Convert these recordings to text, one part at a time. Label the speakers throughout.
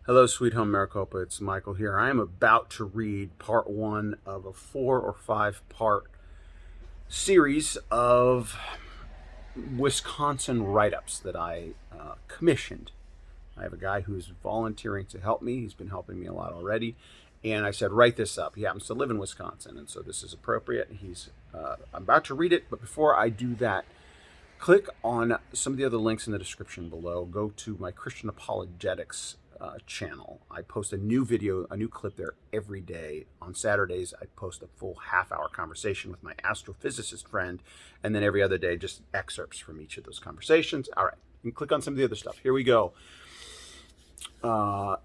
Speaker 1: Hello, sweet home Maricopa. It's Michael here. I am about to read part one of a 4 or 5 part series of Wisconsin write-ups that I commissioned. I have a guy who's volunteering to help me. He's been helping me a lot already. And I said, write this up. He happens to live in Wisconsin, and so this is appropriate. I'm about to read it, but before I do that, click on some of the other links in the description below. Go to my Christian Apologetics channel. I post a new video, a new clip there every day. On Saturdays, I post a full half-hour conversation with my astrophysicist friend, and then every other day, just excerpts from each of those conversations. All right, you can click on some of the other stuff. Here we go. Okay,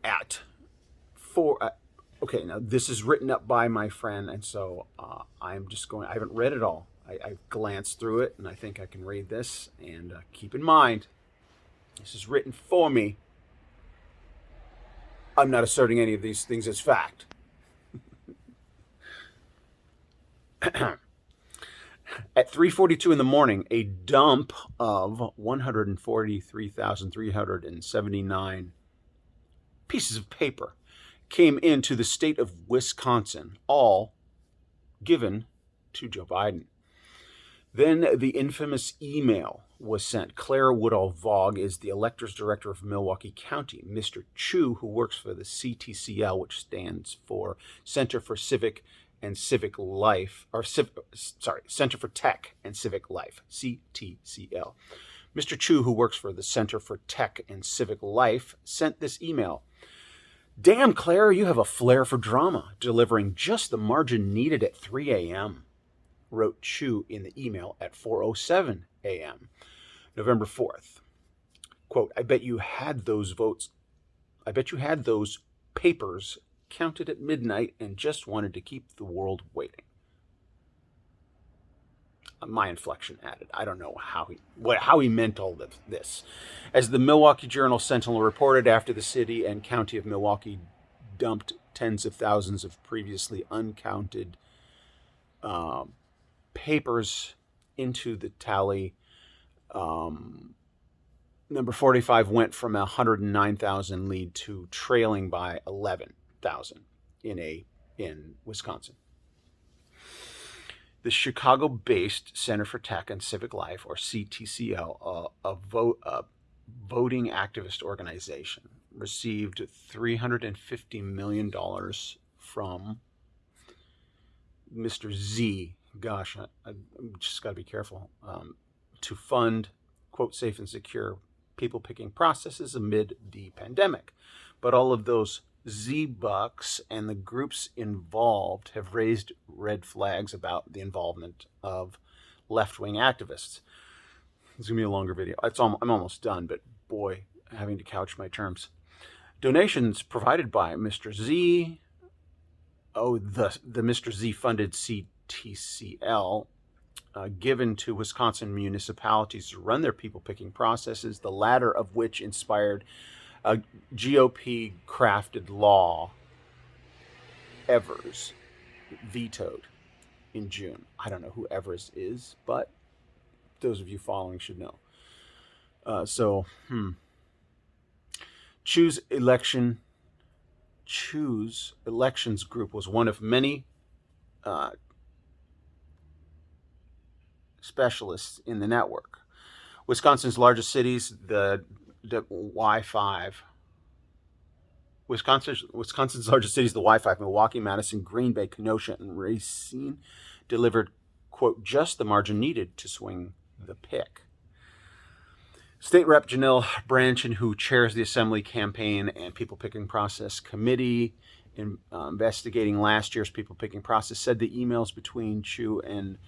Speaker 1: now this is written up by my friend, and so I'm just going, I haven't read it all. I glanced through it, and I think I can read this. And keep in mind, this is written for me. I'm not asserting any of these things as fact. At 3:42 in the morning, a dump of 143,379 pieces of paper came into the state of Wisconsin, all given to Joe Biden. Then the infamous email was sent. Claire Woodall-Vaugh is the electors director of Milwaukee County. Mr. Chu, who works for the CTCL, which stands for Center for Civic and Civic Life, Center for Tech and Civic Life, CTCL. Mr. Chu, who works for the Center for Tech and Civic Life, sent this email. Damn, Claire, you have a flair for drama, delivering just the margin needed at 3 a.m., wrote Chu in the email at 4:07 a.m., November 4th. Quote, I bet you had those papers counted at midnight and just wanted to keep the world waiting. My inflection added. I don't know how he meant all of this. As the Milwaukee Journal Sentinel reported, after the city and county of Milwaukee dumped tens of thousands of previously uncounted papers into the tally, number 45 went from 109,000 lead to trailing by 11,000 in Wisconsin. The Chicago-based Center for Tech and Civic Life, or CTCL, a voting activist organization, received $350 million from Mr. Z. Gosh, I just got to be careful. To fund, quote, safe and secure people-picking processes amid the pandemic. But all of those Z-bucks and the groups involved have raised red flags about the involvement of left-wing activists. It's going to be a longer video. I'm almost done, but boy, having to couch my terms. Donations provided by Mr. Z. The Mr. Z-funded CTCL, given to Wisconsin municipalities to run their people-picking processes, the latter of which inspired a GOP-crafted law Evers vetoed in June. I don't know who Evers is, but those of you following should know. Choose Elections Group was one of many specialists in the network. Wisconsin's largest cities, the Y5. Wisconsin's largest cities, the Y5, Milwaukee, Madison, Green Bay, Kenosha, and Racine, delivered, quote, just the margin needed to swing the pick. State Rep Janelle Branchin, who chairs the Assembly Campaign and People Picking Process Committee investigating last year's people picking process, said the emails between Chu and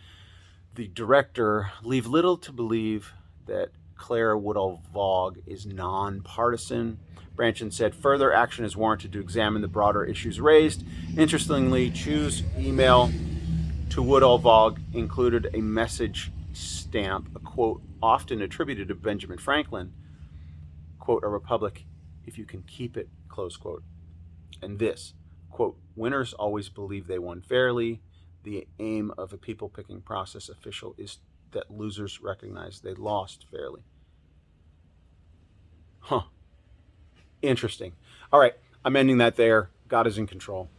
Speaker 1: the director leave little to believe that Claire Woodall-Vaugh is nonpartisan. Branchin said further action is warranted to examine the broader issues raised. Interestingly, Chu's email to Woodall-Vaugh included a message stamp, a quote often attributed to Benjamin Franklin, quote, a republic if you can keep it, close quote. And this, quote, winners always believe they won fairly. The aim of a people-picking process official is that losers recognize they lost fairly. Huh. Interesting. All right. I'm ending that there. God is in control.